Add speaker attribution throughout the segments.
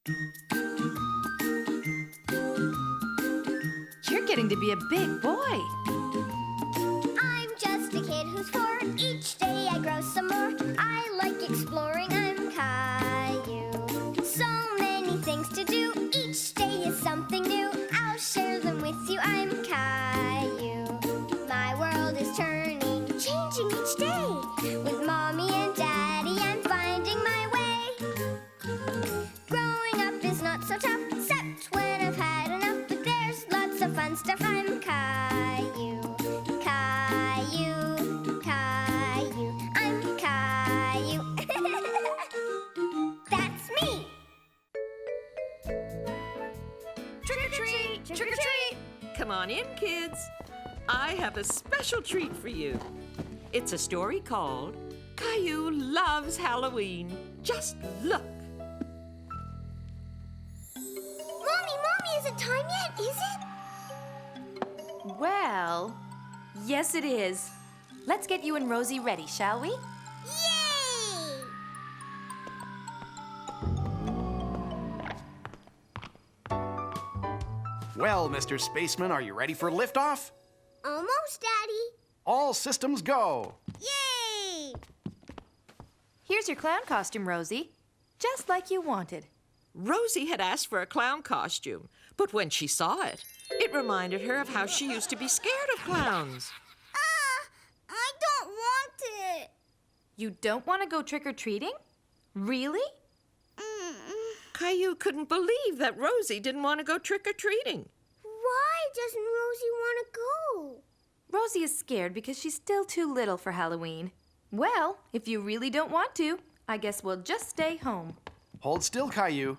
Speaker 1: You're getting to be a big boy.
Speaker 2: I'm just a kid who's 4. Each day I grow some more. I like exploring. I'm Caillou. So many things to do. Each day is something new. I'll share them with you. I'm Caillou. My world is turning, changing each day. With Mommy and Daddy, I'm finding my way. Growing up is not so tough, except when I've had enough. But there's lots of fun stuff. I'm Caillou. Caillou, Caillou, I'm Caillou. That's me.
Speaker 1: Trick or treat! Trick or treat! Come on in, kids. I have a special treat for you. It's a story called Caillou Loves Halloween. Just look.
Speaker 2: Mommy, is it time yet? Is it?
Speaker 3: Well, yes it is. Let's get you and Rosie ready, shall we?
Speaker 2: Yay!
Speaker 4: Well, Mr. Spaceman, are you ready for liftoff?
Speaker 2: Almost, Daddy.
Speaker 4: All systems go.
Speaker 2: Yay!
Speaker 3: Here's your clown costume, Rosie. Just like you wanted.
Speaker 1: Rosie had asked for a clown costume, but when she saw it, it reminded her of how she used to be scared of clowns.
Speaker 2: I don't want it.
Speaker 3: You don't want to go trick-or-treating? Really?
Speaker 1: Caillou couldn't believe that Rosie didn't want to go trick-or-treating.
Speaker 2: Why doesn't Rosie want to go?
Speaker 3: Rosie is scared because she's still too little for Halloween. Well, if you really don't want to, I guess we'll just stay home.
Speaker 4: Hold still, Caillou.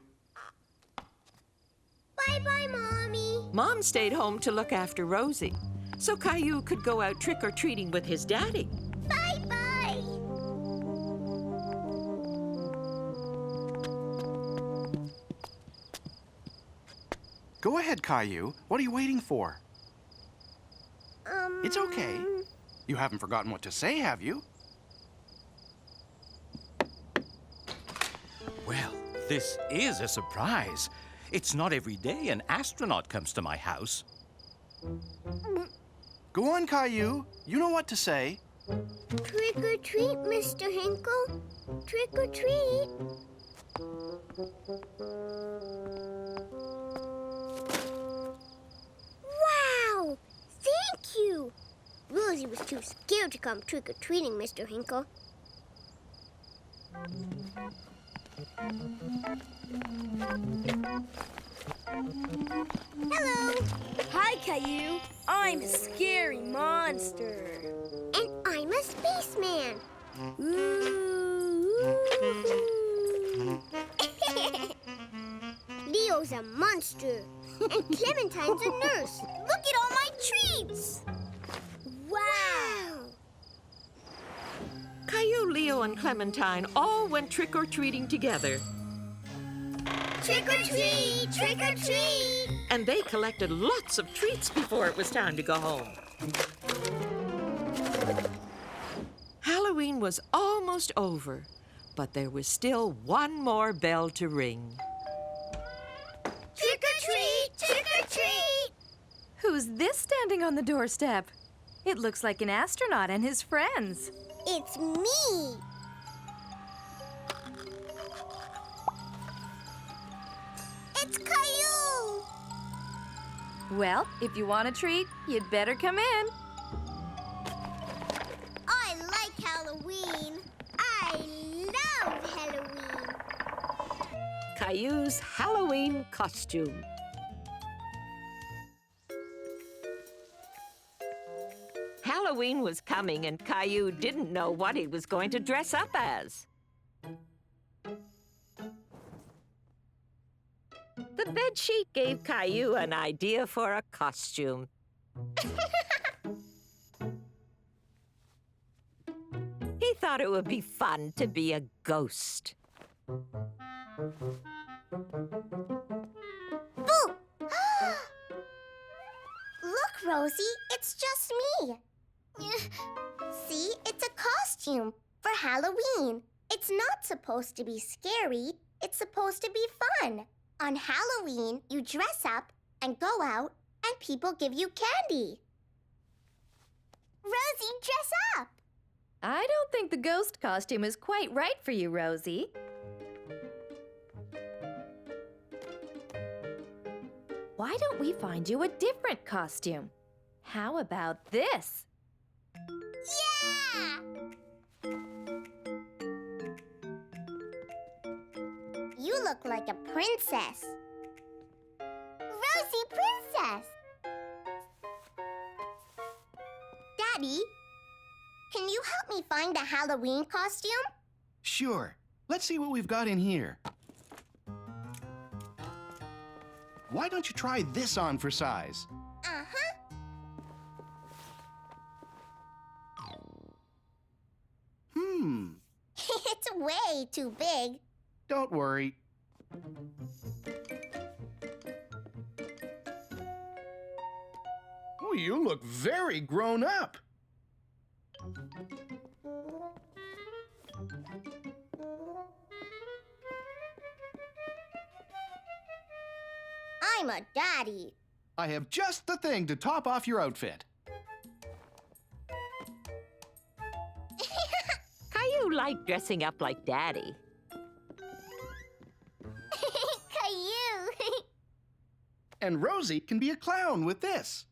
Speaker 2: Bye-bye, Mommy.
Speaker 1: Mom stayed home to look after Rosie, so Caillou could go out trick-or-treating with his daddy.
Speaker 2: Bye-bye.
Speaker 4: Go ahead, Caillou. What are you waiting for? It's okay. You haven't forgotten what to say, have you?
Speaker 5: Well, this is a surprise. It's not every day an astronaut comes to my house.
Speaker 4: Go on, Caillou. You know what to say.
Speaker 2: Trick or treat, Mr. Hinkle. Trick or treat. Wow! Thank you. Rosie was too scared to come trick or treating, Mr. Hinkle. Hello.
Speaker 6: Hi, Caillou. I'm a scary monster.
Speaker 2: And I'm a spaceman. Leo's a monster. And Clementine's a nurse. Look at all my treats. Wow.
Speaker 1: Caillou, Leo, and Clementine all went trick-or-treating together,
Speaker 2: Trick or treat, trick or treat.
Speaker 1: and they collected lots of treats before it was time to go home. Halloween was almost over, but there was still one more bell to ring.
Speaker 2: Trick or treat, trick or treat.
Speaker 3: Who's this standing on the doorstep? It looks like an astronaut and his friends.
Speaker 2: It's me. It's Caillou.
Speaker 3: Well, if you want a treat, you'd better come in.
Speaker 2: I like Halloween. I love Halloween.
Speaker 1: Caillou's Halloween costume. Halloween was coming, and Caillou didn't know what he was going to dress up as. The bedsheet gave Caillou an idea for a costume. He thought it would be fun to be a ghost.
Speaker 2: Boo! Look, Rosie, it's just me. See, it's a costume for Halloween. It's not supposed to be scary. It's It's supposed to be fun. On Halloween, you dress up and go out, and people give you candy. Rosie, dress up!
Speaker 3: I don't think the ghost costume is quite right for you, Rosie. Why don't we find you a different costume? How about this?
Speaker 2: Yeah! You look like a princess. Rosie Princess! Daddy, can you help me find a Halloween costume?
Speaker 4: Sure. Let's see what we've got in here. Why don't you try this on for size?
Speaker 2: Uh-huh. It's way too big.
Speaker 4: Don't worry. Oh, you look very grown up.
Speaker 2: I'm a daddy.
Speaker 4: I have just the thing to top off your outfit.
Speaker 1: Caillou liked dressing up like Daddy.
Speaker 2: Caillou.
Speaker 4: And Rosie can be a clown with this.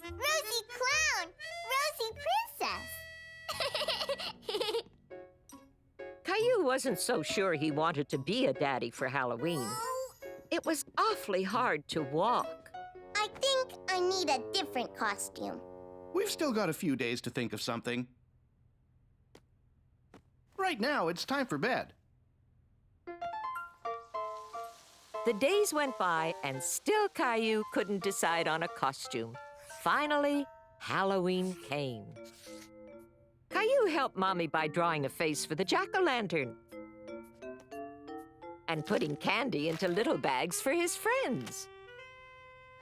Speaker 2: Rosie Clown! Rosie Princess!
Speaker 1: Caillou wasn't so sure he wanted to be a daddy for Halloween. It was awfully hard to walk.
Speaker 2: I think I need a different costume.
Speaker 4: We've still got a few days to think of something. Right now, it's time for bed.
Speaker 1: The days went by, and still Caillou couldn't decide on a costume. Finally, Halloween came. Caillou helped Mommy by drawing a face for the jack-o'-lantern and putting candy into little bags for his friends.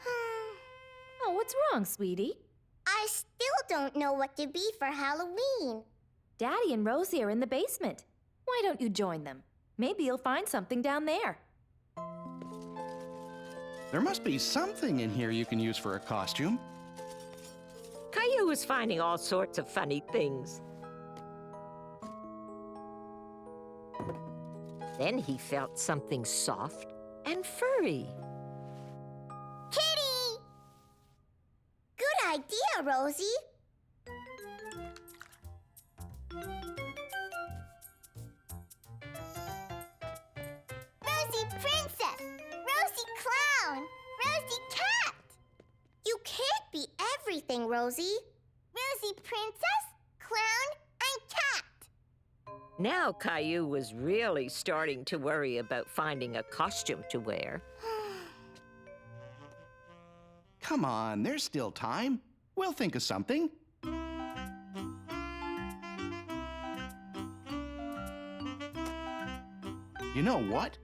Speaker 3: Oh, what's wrong, sweetie?
Speaker 2: I still don't know what to be for Halloween.
Speaker 3: Daddy and Rosie are in the basement. Why don't you join them? Maybe you'll find something down there.
Speaker 4: There must be something in here you can use for a costume.
Speaker 1: Caillou was finding all sorts of funny things. Then he felt something soft and furry.
Speaker 2: Kitty! Good idea, Rosie. Rosie Princess! Rosie Clown! Rosie Cat! You can't be everything, Rosie. Rosie Princess, Clown, and Cat.
Speaker 1: Now Caillou was really starting to worry about finding a costume to wear.
Speaker 4: Come on, there's still time. We'll think of something. You know what?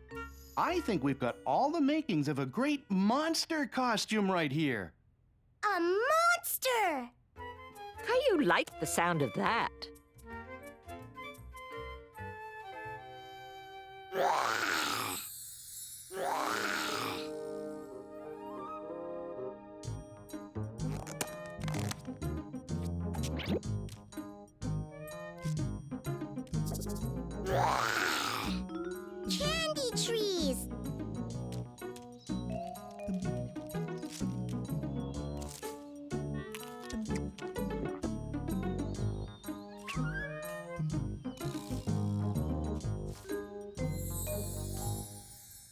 Speaker 4: I think we've got all the makings of a great monster costume right here.
Speaker 2: A monster!
Speaker 1: Caillou liked the sound of that.
Speaker 2: Candy trees!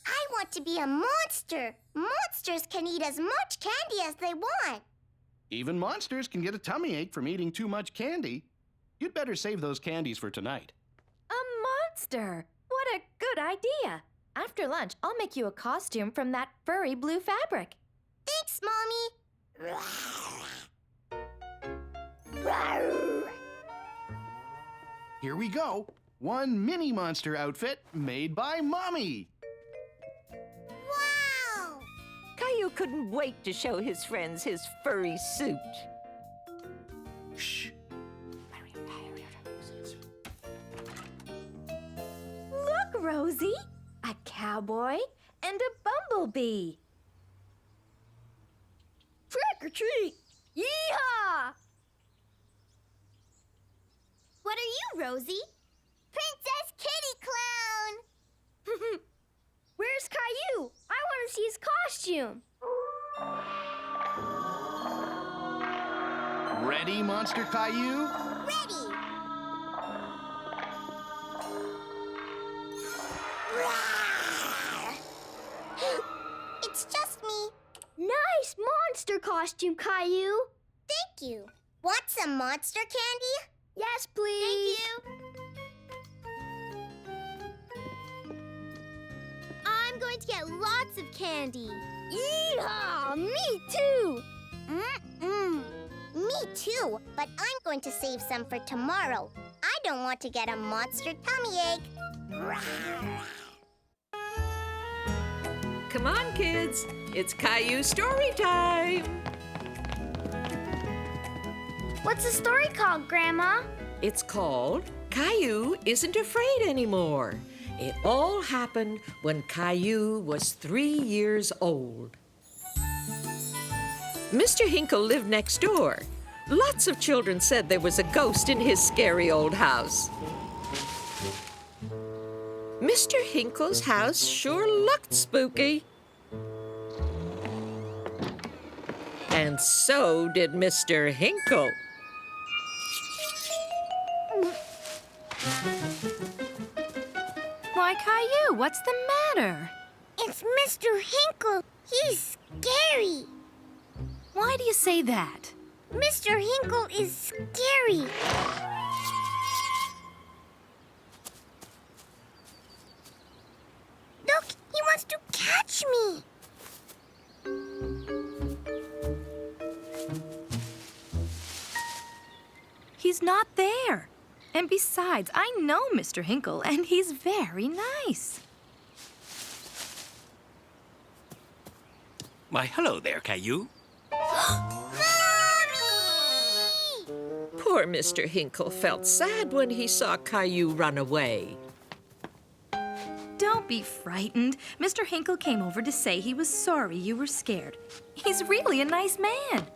Speaker 2: I want to be a monster. Monsters can eat as much candy as they want.
Speaker 4: Even monsters can get a tummy ache from eating too much candy. You'd better save those candies for tonight.
Speaker 3: A monster! What a good idea! After lunch, I'll make you a costume from that furry blue fabric.
Speaker 2: Thanks, Mommy.
Speaker 4: Here we go. One mini monster outfit made by Mommy.
Speaker 2: Wow!
Speaker 1: Caillou couldn't wait to show his friends his furry suit.
Speaker 4: Shh.
Speaker 3: Rosie, a cowboy, and a bumblebee.
Speaker 6: Trick or treat! Yeehaw!
Speaker 2: What are you, Rosie? Princess Kitty Clown!
Speaker 6: Where's Caillou? I want to see his costume.
Speaker 4: Ready, Monster Caillou?
Speaker 2: Ready! It's just me.
Speaker 6: Nice monster costume, Caillou.
Speaker 2: Thank you. Want some monster candy?
Speaker 6: Yes, please.
Speaker 2: Thank you. I'm going to get lots of candy.
Speaker 6: Yeehaw! Me too.
Speaker 2: Me too, but I'm going to save some for tomorrow. I don't want to get a monster tummy ache.
Speaker 1: Come on, kids. It's Caillou story time.
Speaker 6: What's the story called, Grandma?
Speaker 1: It's called Caillou Isn't Afraid Anymore. It all happened when Caillou was 3 years old. Mr. Hinkle lived next door. Lots of children said there was a ghost in his scary old house. Mr. Hinkle's house sure looked spooky. And so did Mr. Hinkle.
Speaker 3: Why, Caillou, what's the matter?
Speaker 2: It's Mr. Hinkle. He's scary.
Speaker 3: Why do you say that?
Speaker 2: Mr. Hinkle is scary. Look, he wants to catch me.
Speaker 3: He's not there. And besides, I know Mr. Hinkle, and he's very nice.
Speaker 5: Why, hello there, Caillou.
Speaker 1: Poor Mr. Hinkle felt sad when he saw Caillou run away.
Speaker 3: Don't be frightened. Mr. Hinkle came over to say he was sorry you were scared. He's really a nice man.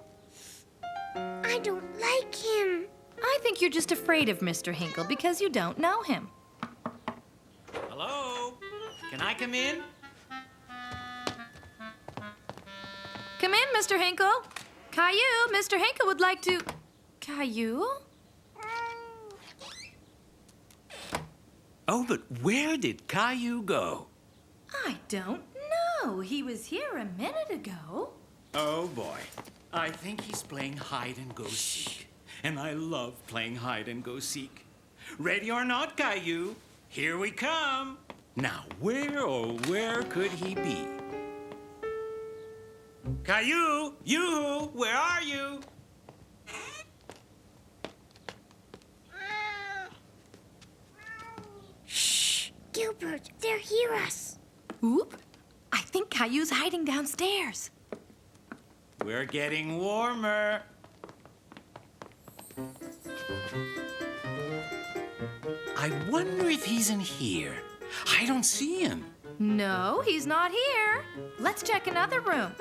Speaker 2: I don't like him.
Speaker 3: I think you're just afraid of Mr. Hinkle because you don't know him.
Speaker 5: Hello? Can I come in?
Speaker 3: Come in, Mr. Hinkle. Caillou, Mr. Hinkle would like to... Caillou?
Speaker 5: Oh, but where did Caillou go?
Speaker 3: I don't know. He was here a minute ago.
Speaker 5: Oh, boy. I think he's playing hide and go seek. And I love playing hide and go seek. Ready or not, Caillou? Here we come. Now, where could he be? Caillou! Yoo-hoo! Where are you?
Speaker 2: Shh! Gilbert, they'll hear us.
Speaker 3: Oop. I think Caillou's hiding downstairs.
Speaker 5: We're getting warmer. I wonder if he's in here. I don't see him.
Speaker 3: No, he's not here. Let's check another room.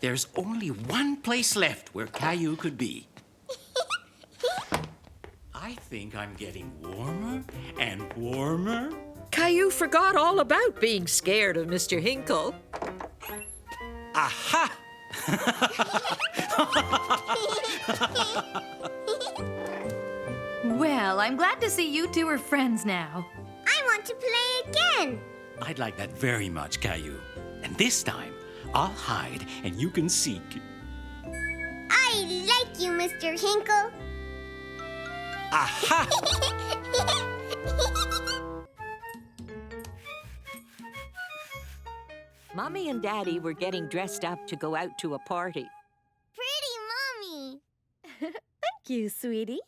Speaker 5: There's only one place left where Caillou could be. I think I'm getting warmer and warmer.
Speaker 1: Caillou forgot all about being scared of Mr. Hinkle.
Speaker 5: Aha!
Speaker 3: Well, I'm glad to see you two are friends now.
Speaker 2: I want to play again.
Speaker 5: I'd like that very much, Caillou. And this time, I'll hide and you can seek.
Speaker 2: I like you, Mr. Hinkle.
Speaker 5: Aha!
Speaker 1: Mommy and Daddy were getting dressed up to go out to a party.
Speaker 2: Pretty Mommy.
Speaker 6: Thank you, sweetie.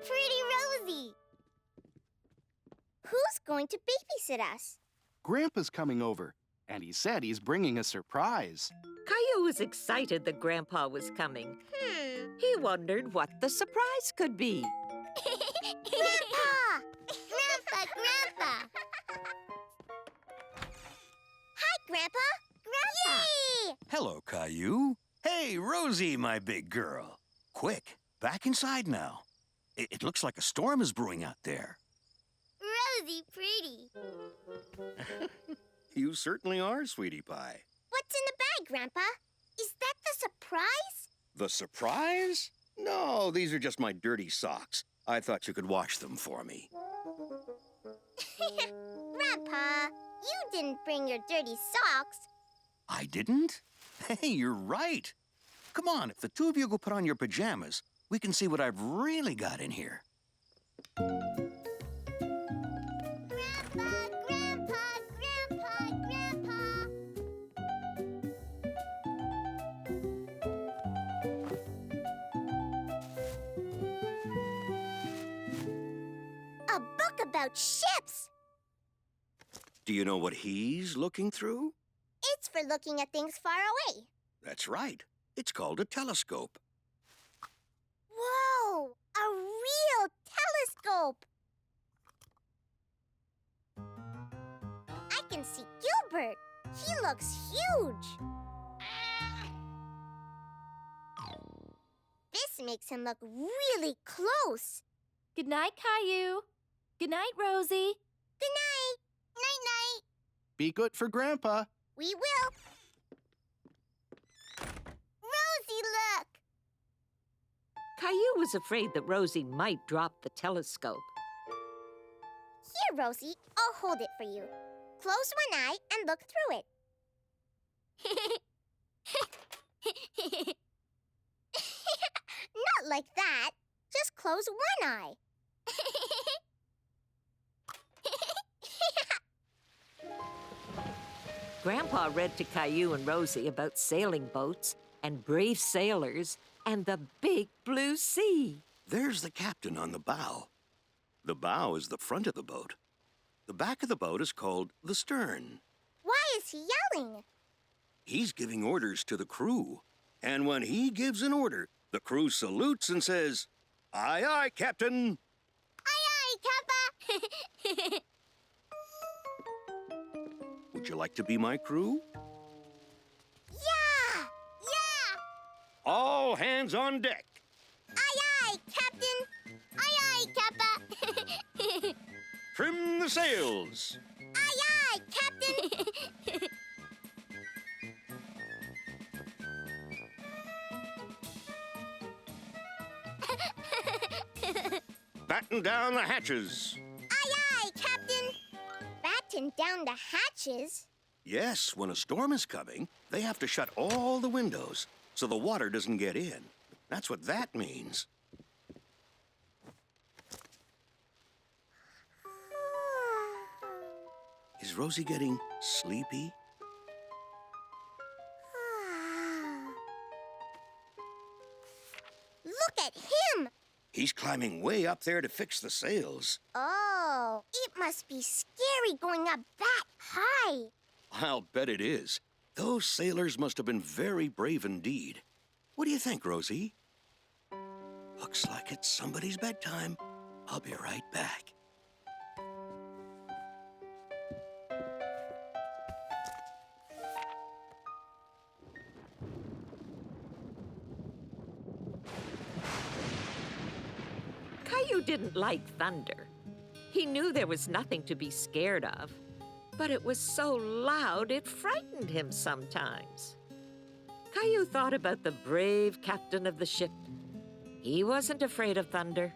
Speaker 2: Pretty Rosie. Who's going to babysit us?
Speaker 4: Grandpa's coming over, and he said he's bringing a surprise.
Speaker 1: Caillou was excited that Grandpa was coming. He wondered what the surprise could be.
Speaker 2: Grandpa! Grandpa! Hi, Grandpa! Grandpa! Yay!
Speaker 7: Hello, Caillou. Hey, Rosie, my big girl. Quick, back inside now. It looks like a storm is brewing out there.
Speaker 2: Rosie pretty.
Speaker 7: You certainly are, sweetie pie.
Speaker 2: What's in the bag, Grandpa? Is that the surprise?
Speaker 7: The surprise? No, these are just my dirty socks. I thought you could wash them for me.
Speaker 2: Grandpa, you didn't bring your dirty socks.
Speaker 7: I didn't? Hey, you're right. Come on, if the two of you go put on your pajamas, we can see what I've really got in here.
Speaker 2: Grandpa, Grandpa, Grandpa, Grandpa. A book about ships.
Speaker 7: Do you know what he's looking through?
Speaker 2: It's for looking at things far away.
Speaker 7: That's right. It's called a telescope.
Speaker 2: Whoa! A real telescope! I can see Gilbert. He looks huge. This makes him look really close.
Speaker 3: Good night, Caillou. Good night, Rosie.
Speaker 2: Good night. Night-night.
Speaker 4: Be good for Grandpa.
Speaker 2: We will. Rosie, look.
Speaker 1: Caillou was afraid that Rosie might drop the telescope.
Speaker 2: Here, Rosie. I'll hold it for you. Close one eye and look through it. Not like that. Just close one eye.
Speaker 1: Grandpa read to Caillou and Rosie about sailing boats and brave sailors and the big blue sea.
Speaker 7: There's the captain on the bow. The bow is the front of the boat. The back of the boat is called the stern.
Speaker 2: Why is he yelling?
Speaker 7: He's giving orders to the crew. And when he gives an order, the crew salutes and says, "Aye, aye, Captain."
Speaker 2: Aye, aye, Kappa.
Speaker 7: Would you like to be my crew?
Speaker 2: Yeah! Yeah!
Speaker 7: All hands on deck.
Speaker 2: Aye, aye, Captain. Aye, aye, Kappa.
Speaker 7: Trim the sails.
Speaker 2: Aye, aye, Captain.
Speaker 7: Batten down the hatches.
Speaker 2: Aye, aye, Captain. Batten down the hatches.
Speaker 7: Yes, when a storm is coming, they have to shut all the windows so the water doesn't get in. That's what that means. Is Rosie getting sleepy?
Speaker 2: Look at him.
Speaker 7: He's climbing way up there to fix the sails.
Speaker 2: Oh, it must be scary going up that high.
Speaker 7: I'll bet it is. Those sailors must have been very brave indeed. What do you think, Rosie? Looks like it's somebody's bedtime. I'll be right back.
Speaker 1: Caillou didn't like thunder. He knew there was nothing to be scared of, but it was so loud it frightened him sometimes. Caillou thought about the brave captain of the ship. He wasn't afraid of thunder.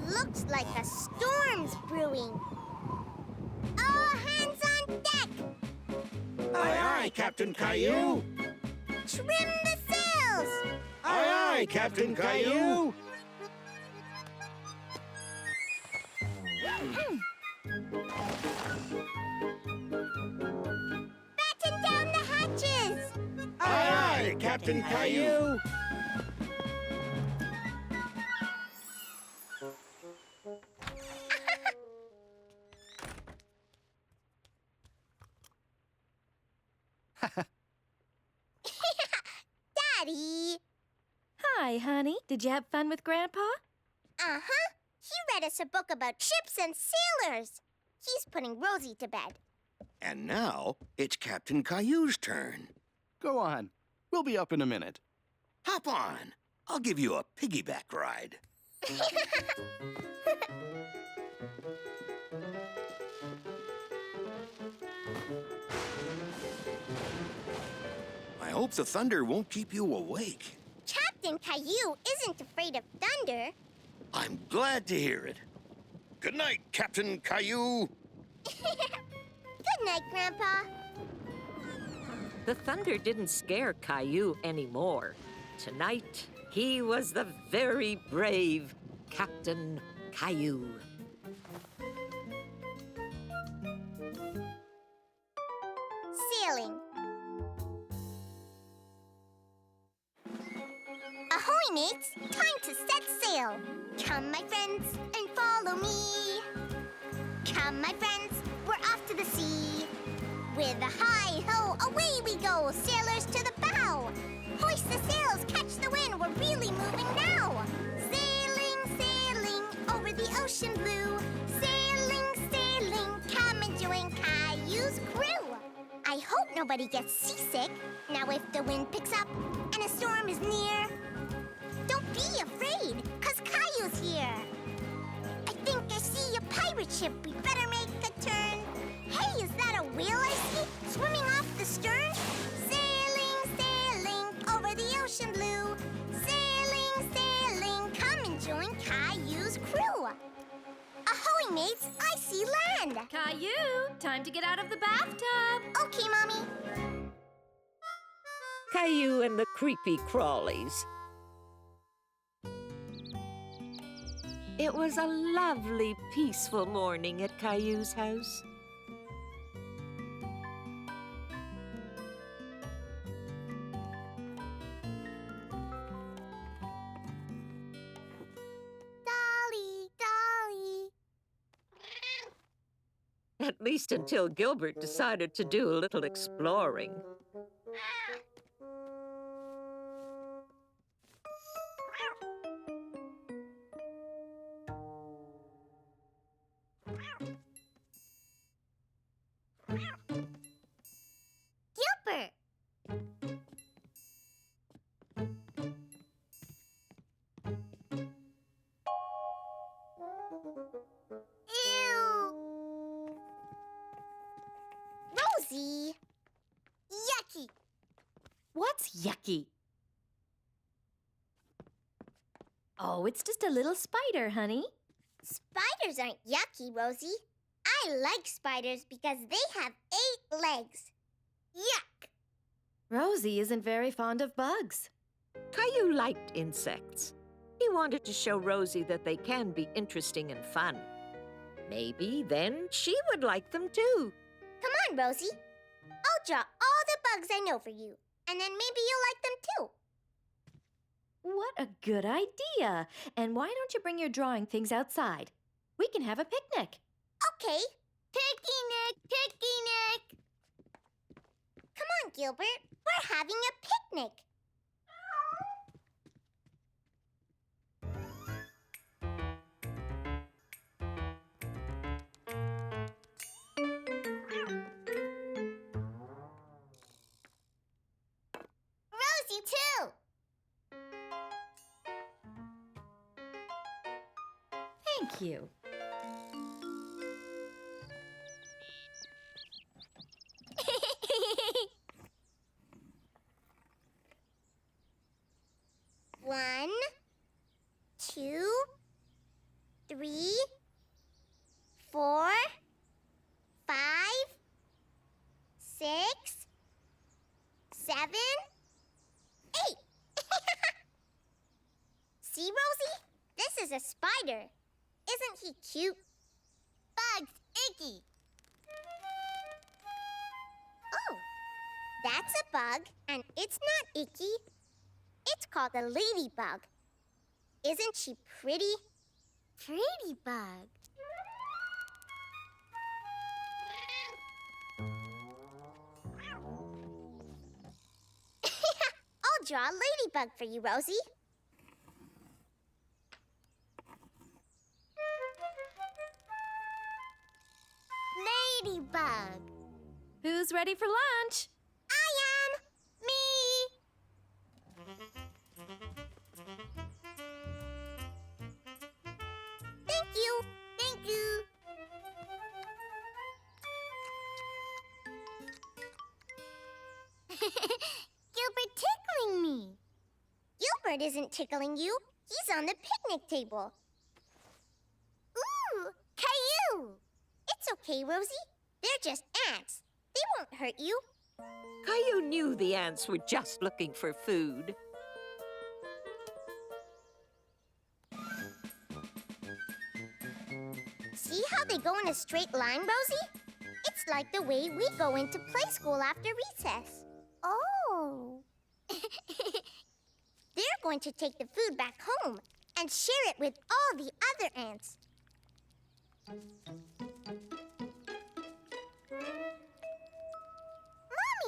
Speaker 2: Looks like a storm's brewing. All hands on deck.
Speaker 7: Aye, aye, Captain Caillou.
Speaker 2: Trim the sails.
Speaker 7: Aye, aye, Captain Caillou. it, Captain Caillou.
Speaker 2: Daddy!
Speaker 3: Hi, honey. Did you have fun with Grandpa?
Speaker 2: Uh-huh. He read us a book about ships and sailors. He's putting Rosie to bed.
Speaker 7: And now it's Captain Caillou's turn.
Speaker 4: Go on. We'll be up in a minute.
Speaker 7: Hop on. I'll give you a piggyback ride. I hope the thunder won't keep you awake.
Speaker 2: Captain Caillou isn't afraid of thunder.
Speaker 7: I'm glad to hear it. Good night, Captain Caillou.
Speaker 2: Good night, Grandpa.
Speaker 1: The thunder didn't scare Caillou anymore. Tonight, he was the very brave Captain Caillou.
Speaker 2: Sailing. Ahoy, mates! Time to set sail. Come, my friends, and follow me. Come, my friends, we're off to the sea. With a hi-ho, away we go, sailors to the bow. Hoist the sails, catch the wind, we're really moving now. Sailing, sailing, over the ocean blue. Sailing, sailing, come and join Caillou's crew. I hope nobody gets seasick. Now if the wind picks up and a storm is near, don't be afraid, 'cause Caillou's here. I think I see a pirate ship, we better make a turn. Hey, is that a whale I see swimming off the stern? Sailing, sailing, over the ocean blue. Sailing, sailing, come and join Caillou's crew. Ahoy, mates, I see land.
Speaker 3: Caillou, time to get out of the bathtub.
Speaker 2: Okay, Mommy.
Speaker 1: Caillou and the creepy crawlies. It was a lovely, peaceful morning at Caillou's house.
Speaker 2: Dolly, Dolly.
Speaker 1: At least until Gilbert decided to do a little exploring.
Speaker 2: Gilbert. Ew. Rosie. Yucky.
Speaker 3: What's yucky? Oh, it's just a little spider, honey.
Speaker 2: Spiders aren't yucky, Rosie. I like spiders because they have 8 legs. Yuck.
Speaker 3: Rosie isn't very fond of bugs.
Speaker 1: Caillou liked insects. He wanted to show Rosie that they can be interesting and fun. Maybe then she would like them too.
Speaker 2: Come on, Rosie. I'll draw all the bugs I know for you, and then maybe you'll like them too.
Speaker 3: What a good idea. And why don't you bring your drawing things outside? We can have a picnic.
Speaker 2: Okay. Picnic, picnic. Come on, Gilbert. We're having a picnic. Rosie, too.
Speaker 3: Thank you.
Speaker 2: One, 2, 3, 4, 5, 6, 7, 8. See, Rosie? This is a spider. Isn't he cute? Bugs icky. Oh, That's a bug, and it's not icky. It's called a ladybug. Isn't she pretty? Pretty bug. I'll draw a ladybug for you, Rosie. Ladybug.
Speaker 3: Who's ready for lunch?
Speaker 2: I am. Me. Thank you. Thank you. Gilbert tickling me. Gilbert isn't tickling you. He's on the picnic table. Ooh, Caillou. It's okay, Rosie. They're just ants. They won't hurt you.
Speaker 1: Caillou knew the ants were just looking for food.
Speaker 2: See how they go in a straight line, Rosie? It's like the way we go into play school after recess. Oh. They're going to take the food back home and share it with all the other ants.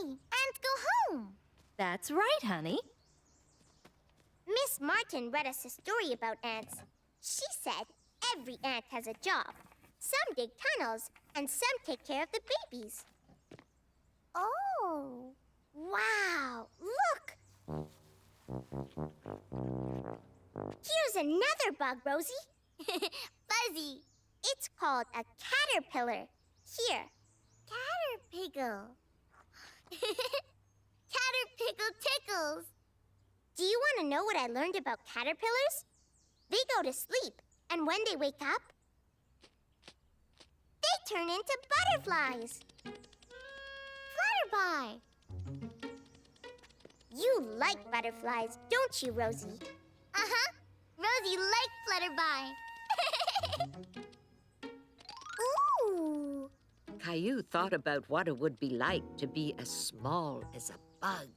Speaker 2: Mommy, ants go home.
Speaker 3: That's right, honey.
Speaker 2: Miss Martin read us a story about ants. She said every ant has a job. Some dig tunnels, and some take care of the babies. Oh, wow, look! Here's another bug, Rosie. Fuzzy. It's called a caterpillar. Here, caterpillar. Caterpillar tickles. Do you want to know what I learned about caterpillars? They go to sleep, and when they wake up, they turn into butterflies. Flutterby. You like butterflies, don't you, Rosie? Uh-huh. Rosie likes Flutterby. Ooh.
Speaker 1: Caillou thought about what it would be like to be as small as a bug.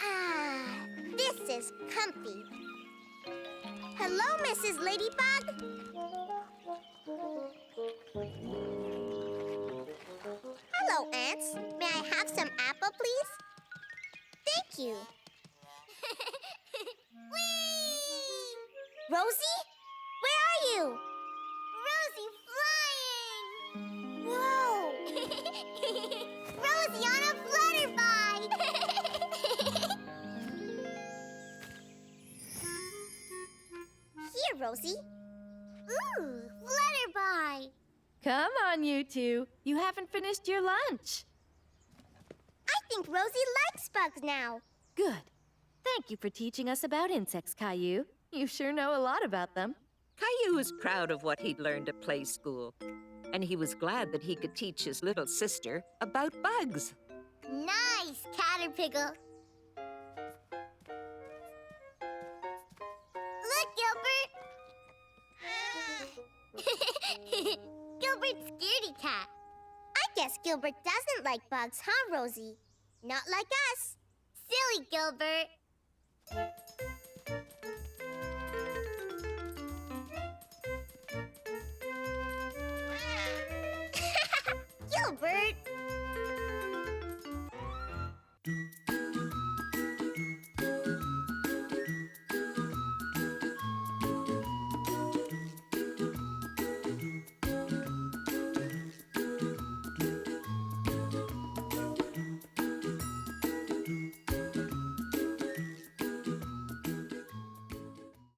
Speaker 2: Ah, this is comfy. Hello, Mrs. Ladybug. Hello, ants. May I have some apple, please? Thank you. Whee! Rosie? Where are you? Rosie flying! Whoa! Rosie on a flutterby! Here, Rosie. Ooh, flutterby!
Speaker 3: Come on, you two. You haven't finished your lunch.
Speaker 2: I think Rosie likes bugs now.
Speaker 3: Good. Thank you for teaching us about insects, Caillou. You sure know a lot about them.
Speaker 1: Caillou was proud of what he'd learned at play school, and he was glad that he could teach his little sister about bugs.
Speaker 2: Nice, caterpillar. Look, Gilbert. Gilbert's scaredy cat. I guess Gilbert doesn't like bugs, huh, Rosie? Not like us. Silly Gilbert.